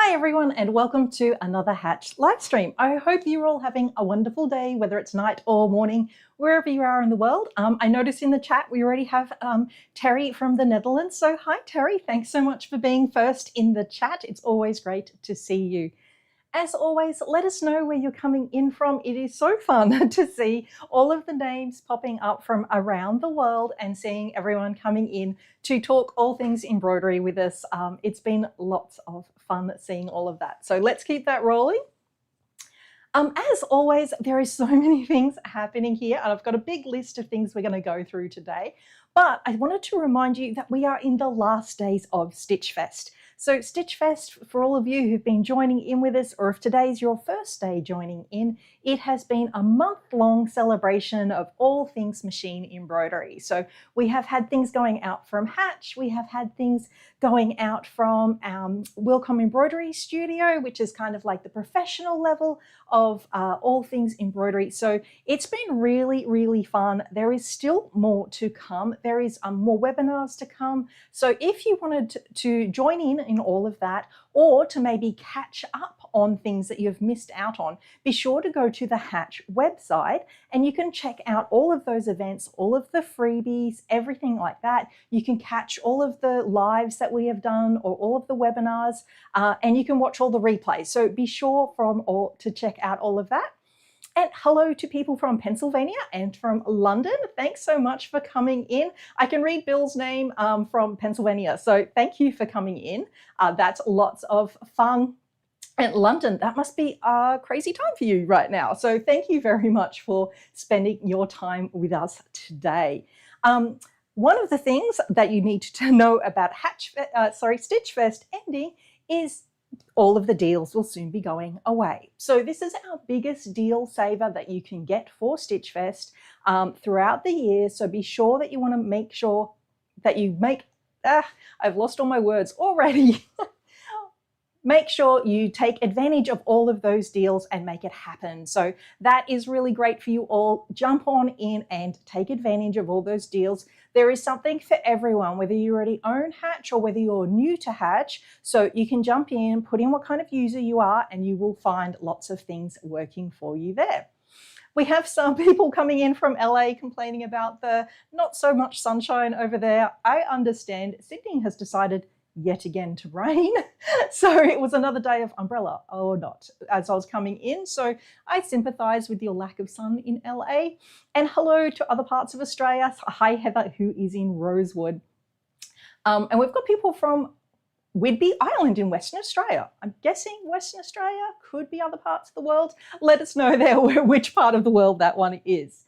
Hi everyone and welcome to another Hatch live stream. I hope you're all having a wonderful day, whether it's night or morning, wherever you are in the world. I noticed in the chat we already have Terry from the Netherlands. So hi Terry, thanks so much for being first in the chat. It's always great to see you. As always, let us know where you're coming in from. It is so fun to see all of the names popping up from around the world and seeing everyone coming in to talk all things embroidery with us. It's been lots of fun seeing all of that. So let's keep that rolling. As always, there is so many things happening here, and I've got a big list of things we're going to go through today. But I wanted to remind you that we are in the last days of StitchFest. So StitchFest, for all of you who've been joining in with us, or if today's your first day joining in, it has been a month-long celebration of all things machine embroidery. So we have had things going out from Hatch, we have had things going out from Wilcom Embroidery Studio, which is kind of like the professional level of all things embroidery. So it's been really, really fun. There is still more to come. There is more webinars to come. So if you wanted to join in all of that, or to maybe catch up on things that you've missed out on, be sure to go to the Hatch website and you can check out all of those events, all of the freebies, everything like that. You can catch all of the lives that we have done or all of the webinars, and you can watch all the replays. So be sure to check out all of that. And hello to people from Pennsylvania and from London. Thanks so much for coming in. I can read Bill's name from Pennsylvania, so thank you for coming in. That's lots of fun. And London, that must be a crazy time for you right now. So thank you very much for spending your time with us today. One of the things that you need to know about StitchFest ending is all of the deals will soon be going away. So this is our biggest deal saver that you can get for StitchFest throughout the year. So be sure that you want to make sure that you I've lost all my words already. Make sure you take advantage of all of those deals and make it happen. So that is really great for you all. Jump on in and take advantage of all those deals. There is something for everyone, whether you already own Hatch or whether you're new to Hatch. So you can jump in, put in what kind of user you are, and you will find lots of things working for you there. We have some people coming in from LA complaining about the not so much sunshine over there. I understand Sydney has decided yet again to rain. So it was another day of umbrella or not as I was coming in. So I sympathize with your lack of sun in LA. And hello to other parts of Australia. Hi Heather, who is in Rosewood. And we've got people from Whidbey Island in Western Australia. I'm guessing Western Australia, could be other parts of the world. Let us know there which part of the world that one is.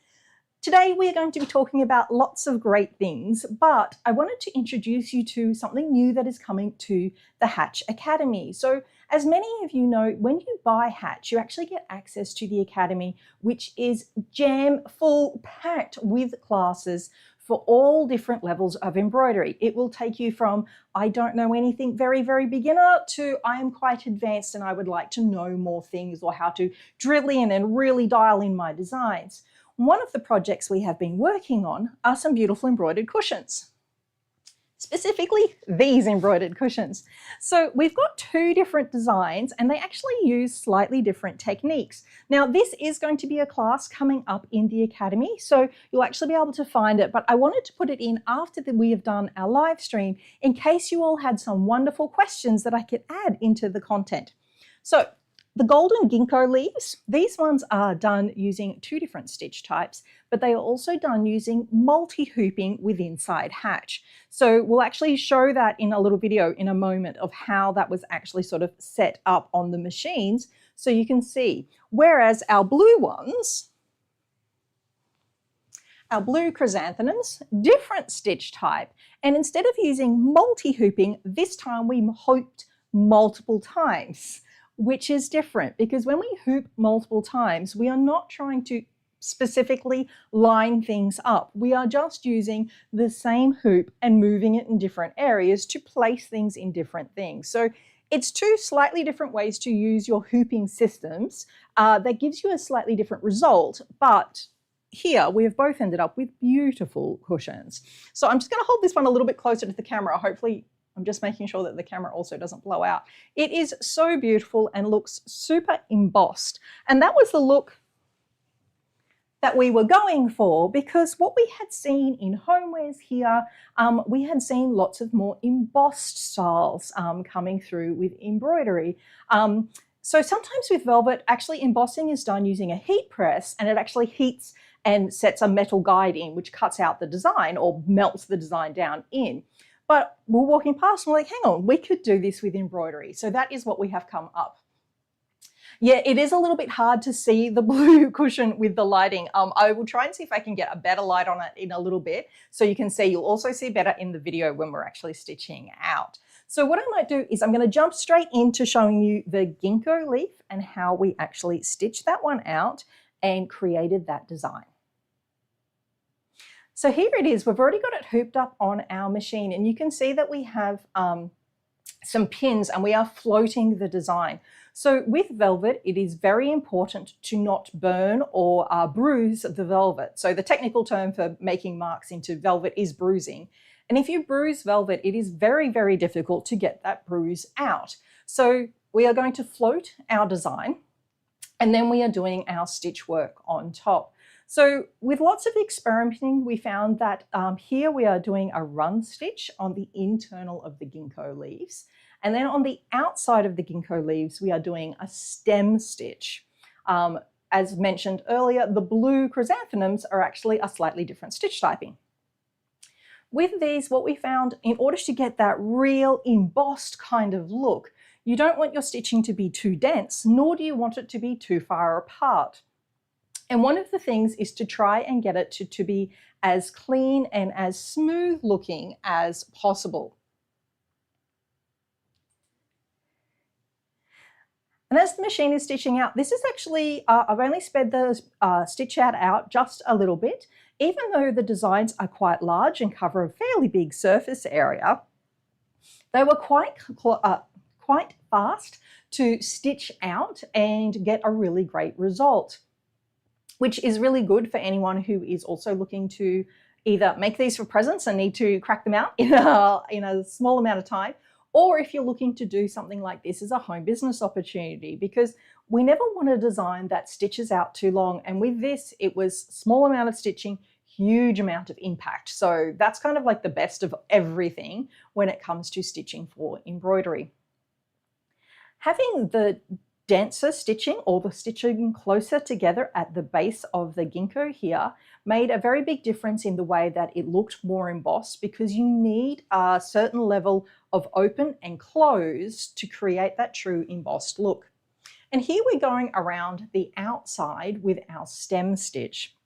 Today we are going to be talking about lots of great things, but I wanted to introduce you to something new that is coming to the Hatch Academy. So as many of you know, when you buy Hatch, you actually get access to the Academy, which is jam full packed with classes for all different levels of embroidery. It will take you from I don't know anything, very, very beginner, to I am quite advanced and I would like to know more things, or how to drill in and really dial in my designs. One of the projects we have been working on are some beautiful embroidered cushions. Specifically, these embroidered cushions. So we've got two different designs and they actually use slightly different techniques. Now this is going to be a class coming up in the Academy, so you'll actually be able to find it, but I wanted to put it in after we have done our live stream in case you all had some wonderful questions that I could add into the content. So the golden ginkgo leaves, these ones are done using two different stitch types, but they are also done using multi-hooping with inside Hatch. So we'll actually show that in a little video in a moment of how that was actually sort of set up on the machines so you can see. Whereas our blue ones, our blue chrysanthemums, different stitch type. And instead of using multi-hooping, this time we hooped multiple times, which is different because when we hoop multiple times, we are not trying to specifically line things up. We are just using the same hoop and moving it in different areas to place things in different things. So it's two slightly different ways to use your hooping systems that gives you a slightly different result, but here we have both ended up with beautiful cushions. So I'm just going to hold this one a little bit closer to the camera. Hopefully I'm just making sure that the camera also doesn't blow out. It is so beautiful and looks super embossed. And that was the look that we were going for, because what we had seen in homewares here, we had seen lots of more embossed styles coming through with embroidery. So sometimes with velvet, actually embossing is done using a heat press, and it actually heats and sets a metal guide in, which cuts out the design or melts the design down in. But we're walking past and we're like, hang on, we could do this with embroidery. So that is what we have come up. Yeah, it is a little bit hard to see the blue cushion with the lighting. I will try and see if I can get a better light on it in a little bit so you can see. You'll also see better in the video when we're actually stitching out. So what I might do is I'm going to jump straight into showing you the ginko leaf and how we actually stitched that one out and created that design. So here it is. We've already got it hooped up on our machine, and you can see that we have some pins and we are floating the design. So with velvet, it is very important to not burn or bruise the velvet. So the technical term for making marks into velvet is bruising. And if you bruise velvet, it is very, very difficult to get that bruise out. So we are going to float our design, and then we are doing our stitch work on top. So with lots of experimenting, we found that here we are doing a run stitch on the internal of the ginko leaves. And then on the outside of the ginko leaves, we are doing a stem stitch. As mentioned earlier, the blue chrysanthemums are actually a slightly different stitch typing. With these, what we found, in order to get that real embossed kind of look, you don't want your stitching to be too dense, nor do you want it to be too far apart. And one of the things is to try and get it to be as clean and as smooth looking as possible. And as the machine is stitching out, this is actually, I've only sped the stitch out just a little bit. Even though the designs are quite large and cover a fairly big surface area, they were quite fast to stitch out and get a really great result, which is really good for anyone who is also looking to either make these for presents and need to crack them out in a small amount of time, or if you're looking to do something like this as a home business opportunity, because we never want a design that stitches out too long. And with this, it was small amount of stitching, huge amount of impact. So that's kind of like the best of everything when it comes to stitching for embroidery. Having the denser stitching or the stitching closer together at the base of the ginko here made a very big difference in the way that it looked more embossed, because you need a certain level of open and close to create that true embossed look. And here we're going around the outside with our stem stitch.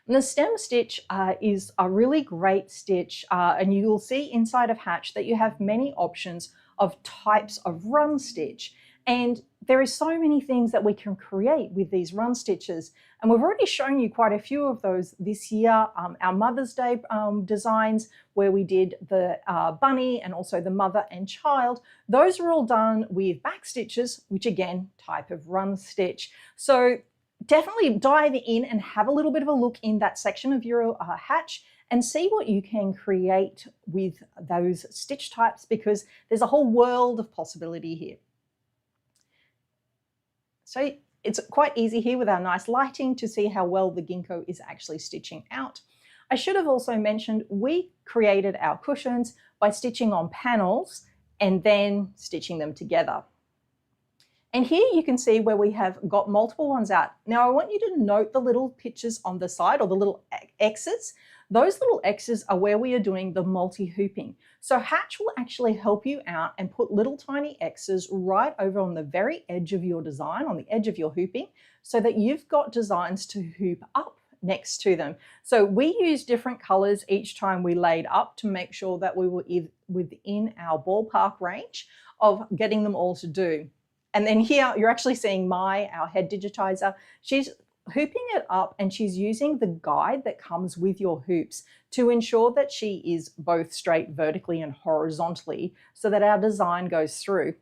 And the stem stitch is a really great stitch, and you will see inside of Hatch that you have many options of types of run stitch. And there is so many things that we can create with these run stitches. And we've already shown you quite a few of those this year. Our Mother's Day designs, where we did the bunny and also the mother and child, those are all done with back stitches, which again, type of run stitch. So definitely dive in and have a little bit of a look in that section of your Hatch and see what you can create with those stitch types, because there's a whole world of possibility here. So it's quite easy here with our nice lighting to see how well the ginko is actually stitching out. I should have also mentioned we created our cushions by stitching on panels and then stitching them together. And here you can see where we have got multiple ones out. Now I want you to note the little pictures on the side, or the little X's. Those little X's are where we are doing the multi-hooping. So Hatch will actually help you out and put little tiny X's right over on the very edge of your design, on the edge of your hooping, so that you've got designs to hoop up next to them. So we use different colors each time we laid up to make sure that we were within our ballpark range of getting them all to do. And then here you're actually seeing our head digitizer. She's hooping it up, and she's using the guide that comes with your hoops to ensure that she is both straight vertically and horizontally so that our design goes through.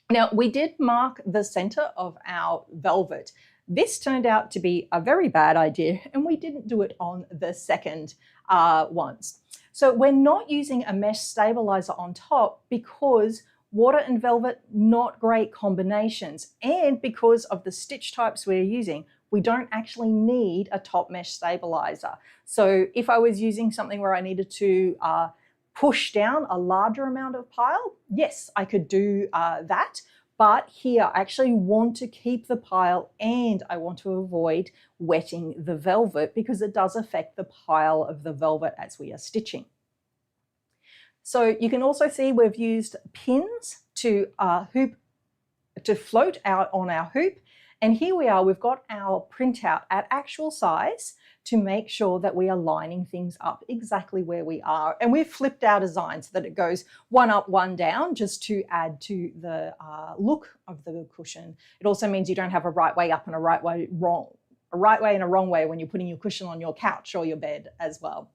Now we did mark the center of our velvet. This turned out to be a very bad idea, and we didn't do it on the second ones. So we're not using a mesh stabilizer on top because water and velvet, not great combinations. And because of the stitch types we're using, we don't actually need a top mesh stabilizer. So if I was using something where I needed to push down a larger amount of pile, yes, I could do that. But here I actually want to keep the pile and I want to avoid wetting the velvet because it does affect the pile of the velvet as we are stitching. So you can also see we've used pins to float out on our hoop. And here we are, we've got our printout at actual size to make sure that we are lining things up exactly where we are. And we've flipped our design so that it goes one up, one down, just to add to the look of the cushion. It also means you don't have a right way up and a right way wrong, a right way and a wrong way when you're putting your cushion on your couch or your bed as well.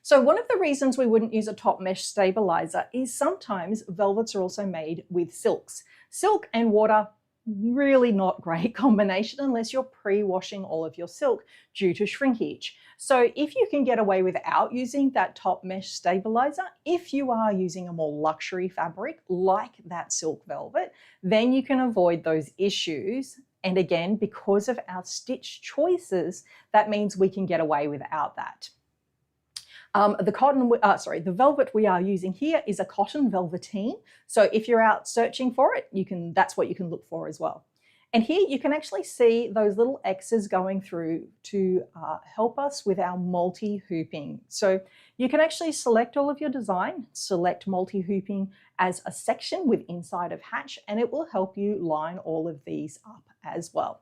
So one of the reasons we wouldn't use a top mesh stabilizer is sometimes velvets are also made with silks. Silk and water, really not great combination unless you're pre-washing all of your silk due to shrinkage. So if you can get away without using that top mesh stabilizer, if you are using a more luxury fabric like that silk velvet, then you can avoid those issues. And again, because of our stitch choices, that means we can get away without that. The velvet we are using here is a cotton velveteen. So if you're out searching for it, that's what you can look for as well. And here you can actually see those little X's going through to help us with our multi-hooping. So you can actually select all of your design, select multi-hooping as a section with inside of hatch, and it will help you line all of these up as well.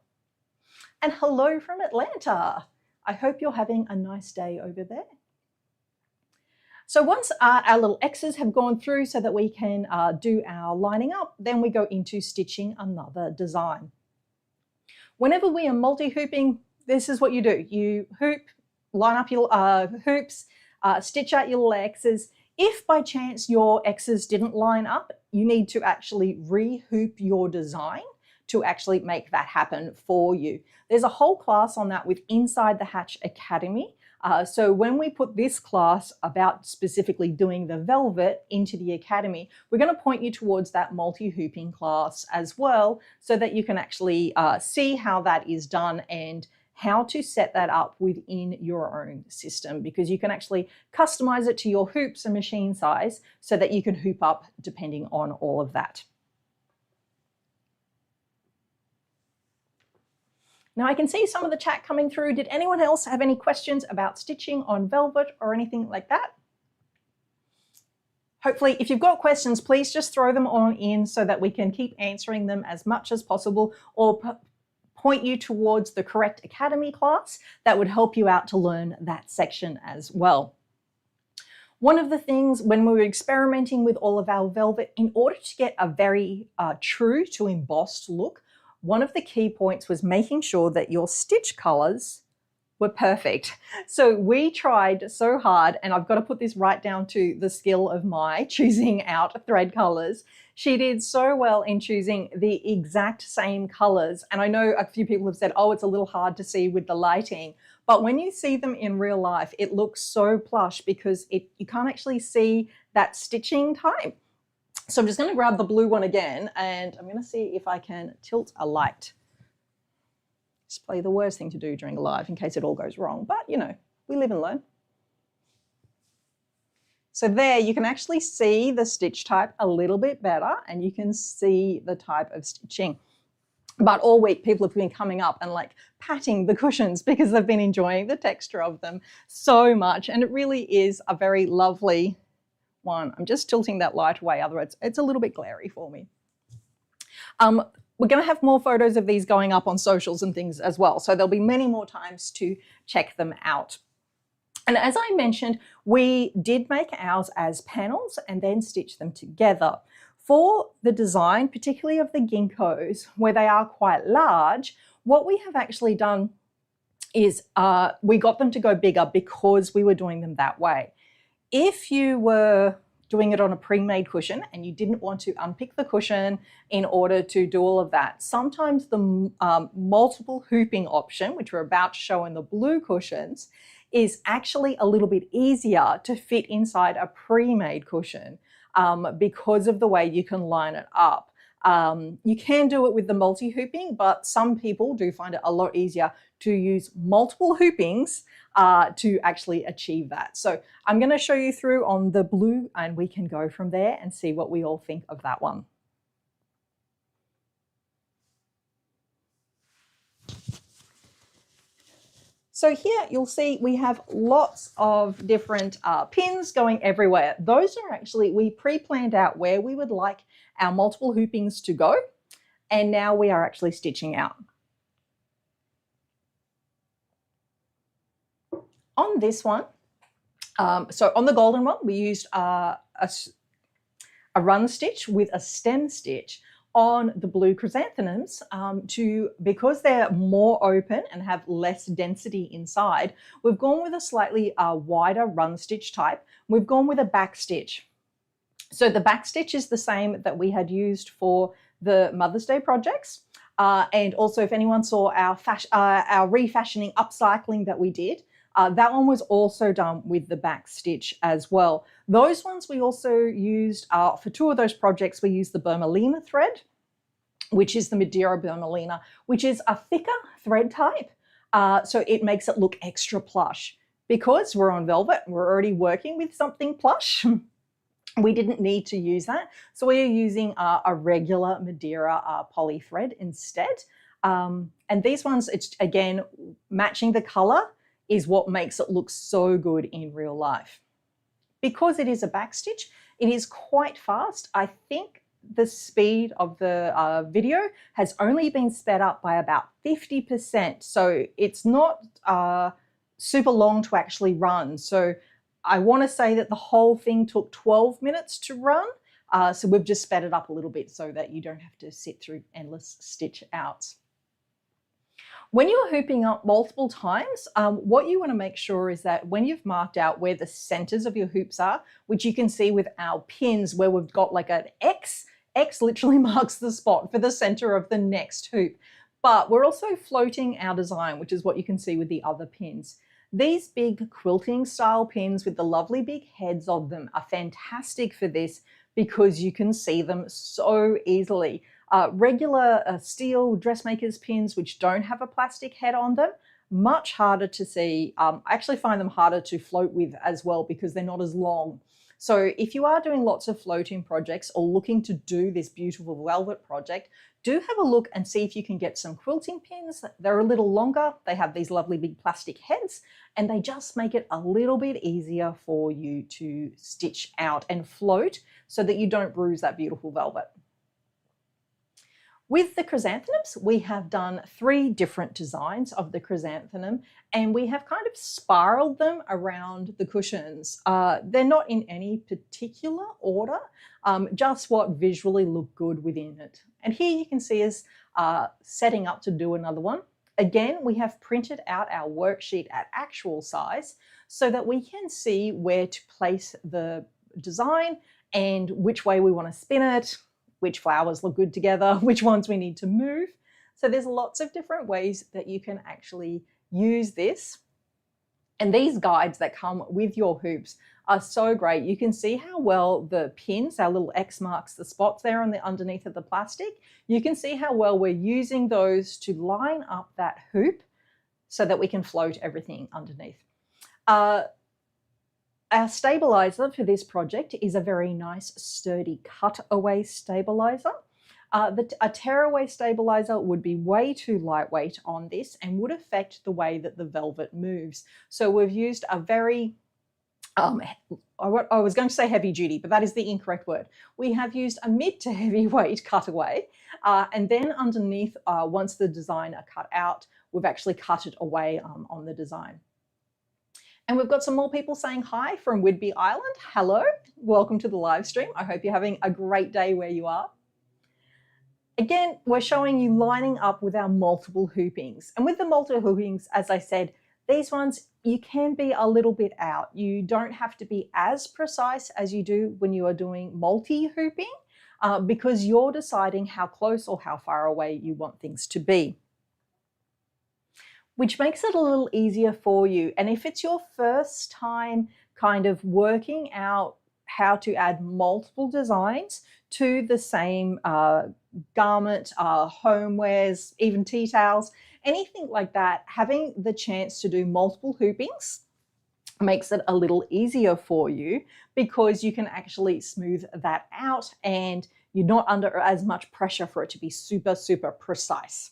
And hello from Atlanta. I hope you're having a nice day over there. So once our little X's have gone through so that we can do our lining up, then we go into stitching another design. Whenever we are multi-hooping, this is what you do. You hoop, line up your hoops, stitch out your little X's. If by chance your X's didn't line up, you need to actually re-hoop your design to actually make that happen for you. There's a whole class on that with Inside the Hatch Academy. So when we put this class about specifically doing the velvet into the academy, we're going to point you towards that multi-hooping class as well so that you can actually see how that is done and how to set that up within your own system, because you can actually customize it to your hoops and machine size so that you can hoop up depending on all of that. Now I can see some of the chat coming through. Did anyone else have any questions about stitching on velvet or anything like that? Hopefully, if you've got questions, please just throw them on in so that we can keep answering them as much as possible, or point you towards the correct academy class that would help you out to learn that section as well. One of the things when we were experimenting with all of our velvet, in order to get a very true to embossed look, one of the key points was making sure that your stitch colors were perfect. So we tried so hard, and I've got to put this right down to the skill of my choosing out thread colors. She did so well in choosing the exact same colors. And I know a few people have said, oh, it's a little hard to see with the lighting. But when you see them in real life, it looks so plush because you can't actually see that stitching type. So I'm just going to grab the blue one again, and I'm going to see if I can tilt a light. It's probably the worst thing to do during a live in case it all goes wrong, but you know, we live and learn. So there you can actually see the stitch type a little bit better, and you can see the type of stitching. But all week people have been coming up and like patting the cushions because they've been enjoying the texture of them so much, and it really is a very lovely one. I'm just tilting that light away, otherwise it's a little bit glary for me. We're going to have more photos of these going up on socials and things as well, so there'll be many more times to check them out. And as I mentioned, we did make ours as panels and then stitch them together. For the design, particularly of the ginkgos, where they are quite large, what we have actually done is we got them to go bigger because we were doing them that way. If you were doing it on a pre-made cushion and you didn't want to unpick the cushion in order to do all of that. Sometimes the multiple hooping option, which we're about to show in the blue cushions, is actually a little bit easier to fit inside a pre-made cushion because of the way you can line it up. You can do it with the multi-hooping, but some people do find it a lot easier to use multiple hoopings to actually achieve that. So I'm going to show you through on the blue and we can go from there and see what we all think of that one. So here you'll see we have lots of different pins going everywhere. Those are actually, we pre-planned out where we would like our multiple hoopings to go, and now we are actually stitching out. On this one, so on the golden one, we used a run stitch with a stem stitch. On the blue chrysanthemums, because they're more open and have less density inside, we've gone with a slightly wider run stitch type. We've gone with a back stitch. So the back stitch is the same that we had used for the Mother's Day projects. And also if anyone saw our refashioning, upcycling that we did, that one was also done with the back stitch as well. Those ones we also used, for two of those projects, we used the Burmalina thread, which is the Madeira Burmalina, which is a thicker thread type. So it makes it look extra plush. Because we're on velvet, we're already working with something plush. We didn't need to use that. So we are using a regular Madeira poly thread instead. And these ones, it's again, matching the color is what makes it look so good in real life. Because it is a back stitch, it is quite fast. I think the speed of the video has only been sped up by about 50%. So it's not super long to actually run. So I want to say that the whole thing took 12 minutes to run. So we've just sped it up a little bit so that you don't have to sit through endless stitch outs. When you're hooping up multiple times, what you want to make sure is that when you've marked out where the centers of your hoops are, which you can see with our pins where we've got like an X literally marks the spot for the center of the next hoop. But we're also floating our design, which is what you can see with the other pins. These big quilting style pins with the lovely big heads of them are fantastic for this because you can see them so easily. Regular steel dressmakers pins which don't have a plastic head on them, much harder to see. I actually find them harder to float with as well because they're not as long. So if you are doing lots of floating projects or looking to do this beautiful velvet project, do have a look and see if you can get some quilting pins. They're a little longer, they have these lovely big plastic heads, and they just make it a little bit easier for you to stitch out and float so that you don't bruise that beautiful velvet. With the chrysanthemums, we have done 3 different designs of the chrysanthemum, and we have kind of spiraled them around the cushions. They're not in any particular order, just what visually look good within it. And here you can see us setting up to do another one. Again, we have printed out our worksheet at actual size so that we can see where to place the design and which way we want to spin it, which flowers look good together, which ones we need to move. So there's lots of different ways that you can actually use this. And these guides that come with your hoops are so great. You can see how well the pins, our little X marks the spots there on the underneath of the plastic. You can see how well we're using those to line up that hoop so that we can float everything underneath. Our stabilizer for this project is a very nice sturdy cutaway stabilizer. A tearaway stabilizer would be way too lightweight on this and would affect the way that the velvet moves. So we've used a very, I was going to say heavy duty, but that is the incorrect word. We have used a mid to heavyweight cutaway, and then underneath, once the design are cut out, we've actually cut it away on the design. And we've got some more people saying hi from Whidbey Island. Hello, welcome to the live stream. I hope you're having a great day where you are. Again, we're showing you lining up with our multiple hoopings. And with the multiple hoopings, as I said, These ones, you can be a little bit out. You don't have to be as precise as you do when you are doing multi-hooping because you're deciding how close or how far away you want things to be, which makes it a little easier for you. And if it's your first time kind of working out how to add multiple designs to the same garment, homewares, even tea towels, anything like that, having the chance to do multiple hoopings makes it a little easier for you because you can actually smooth that out and you're not under as much pressure for it to be super, super precise.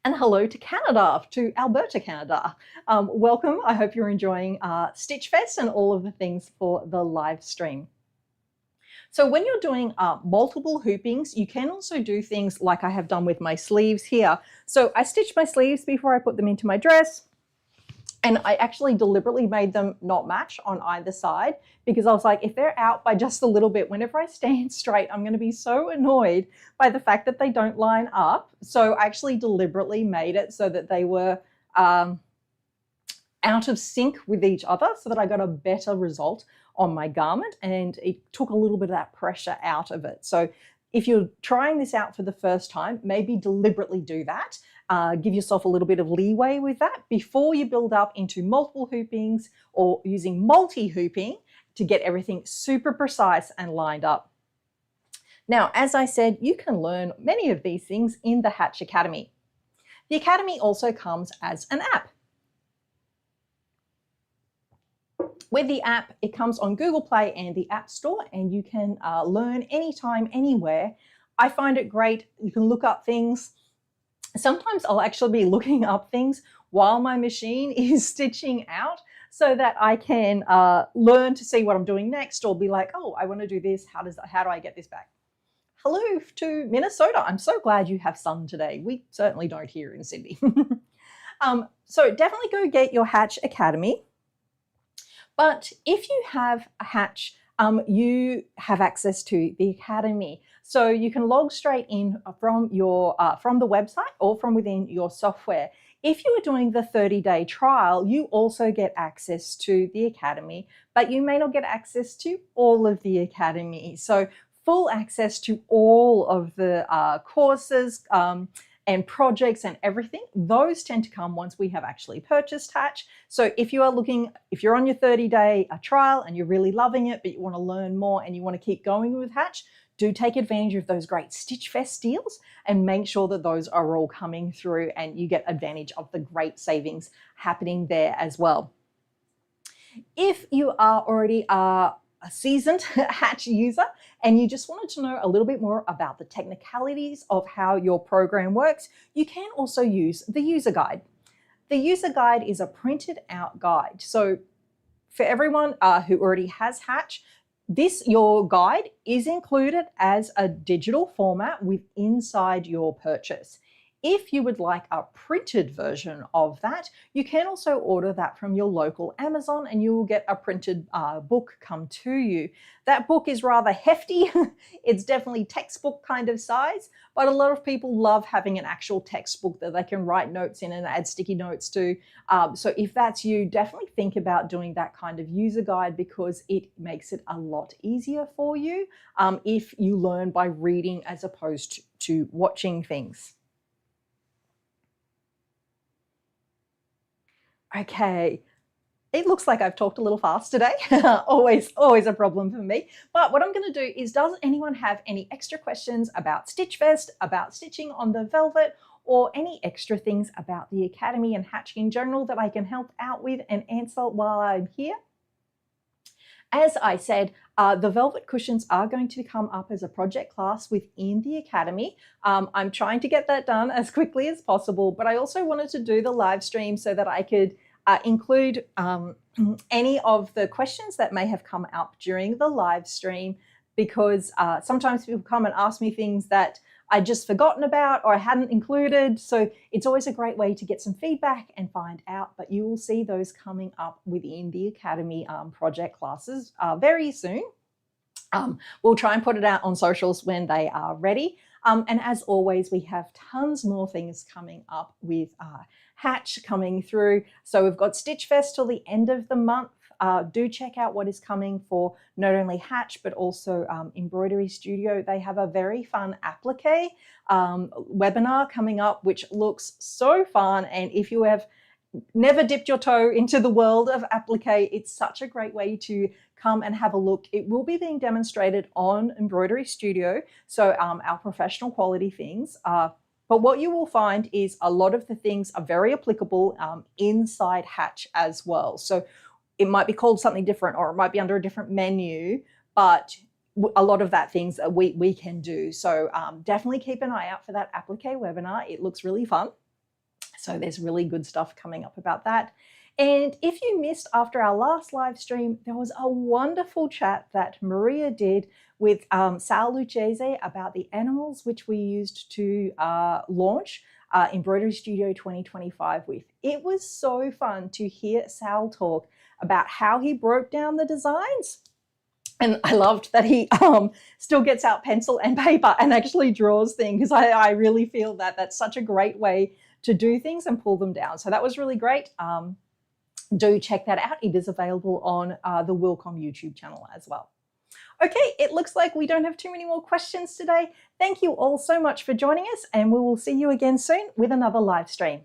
And hello to Canada, to Alberta, Canada. Welcome. I hope you're enjoying StitchFest and all of the things for the live stream. So when you're doing multiple hoopings, you can also do things like I have done with my sleeves here. So I stitched my sleeves before I put them into my dress. And I actually deliberately made them not match on either side because I was like, if they're out by just a little bit, whenever I stand straight, I'm going to be so annoyed by the fact that they don't line up. So I actually deliberately made it so that they were out of sync with each other so that I got a better result on my garment and it took a little bit of that pressure out of it. So if you're trying this out for the first time, maybe deliberately do that. Give yourself a little bit of leeway with that before you build up into multiple hoopings or using multi-hooping to get everything super precise and lined up. Now, as I said, you can learn many of these things in the Hatch Academy. The Academy also comes as an app. With the app, it comes on Google Play and the App Store, and you can learn anytime, anywhere. I find it great. You can look up things. Sometimes I'll actually be looking up things while my machine is stitching out so that I can learn to see what I'm doing next or be like, oh, I want to do this. How do I get this back? Hello to Minnesota. I'm so glad you have sun today. We certainly don't here in Sydney. So definitely go get your Hatch Academy. But if you have a Hatch, you have access to the Academy. So you can log straight in from the website or from within your software. If you are doing the 30-day trial, you also get access to the Academy, but you may not get access to all of the Academy. So full access to all of the courses and projects and everything, those tend to come once we have actually purchased Hatch. So if you're on your 30-day trial and you're really loving it, but you want to learn more and you want to keep going with Hatch, do take advantage of those great StitchFest deals and make sure that those are all coming through and you get advantage of the great savings happening there as well. If you are already a seasoned Hatch user and you just wanted to know a little bit more about the technicalities of how your program works, you can also use the user guide. The user guide is a printed out guide. So for everyone who already has Hatch, your guide is included as a digital format inside your purchase. If you would like a printed version of that, you can also order that from your local Amazon and you will get a printed book come to you. That book is rather hefty. It's definitely textbook kind of size, but a lot of people love having an actual textbook that they can write notes in and add sticky notes to. So if that's you, definitely think about doing that kind of user guide because it makes it a lot easier for you if you learn by reading as opposed to watching things. Okay, it looks like I've talked a little fast today. always a problem for me. But what I'm going to do is, does anyone have any extra questions about StitchFest, about stitching on the velvet, or any extra things about the Academy and Hatch in general that I can help out with and answer while I'm here? As I said, the velvet cushions are going to come up as a project class within the Academy. I'm trying to get that done as quickly as possible, but I also wanted to do the live stream so that I could include any of the questions that may have come up during the live stream because sometimes people come and ask me things that I'd just forgotten about or I hadn't included. So it's always a great way to get some feedback and find out, but you will see those coming up within the Academy project classes very soon. We'll try and put it out on socials when they are ready. And as always, we have tons more things coming up with Hatch coming through. So we've got StitchFest till the end of the month. Do check out what is coming for not only Hatch, but also Embroidery Studio. They have a very fun applique webinar coming up, which looks so fun. And if you have never dipped your toe into the world of applique, it's such a great way to come and have a look. It will be being demonstrated on Embroidery Studio, so our professional quality things. But what you will find is a lot of the things are very applicable inside Hatch as well. So it might be called something different, or it might be under a different menu, but a lot of that things we can do. So definitely keep an eye out for that applique webinar. It looks really fun. So there's really good stuff coming up about that. And if you missed after our last live stream, there was a wonderful chat that Maria did with Sal Lucchese about the animals which we used to launch Embroidery Studio 2025 with. It was so fun to hear Sal talk about how he broke down the designs. And I loved that he still gets out pencil and paper and actually draws things, because I really feel that that's such a great way to do things and pull them down. So that was really great. Do check that out. It is available on the Wilcom YouTube channel as well. Okay, it looks like we don't have too many more questions today. Thank you all so much for joining us, and we will see you again soon with another live stream.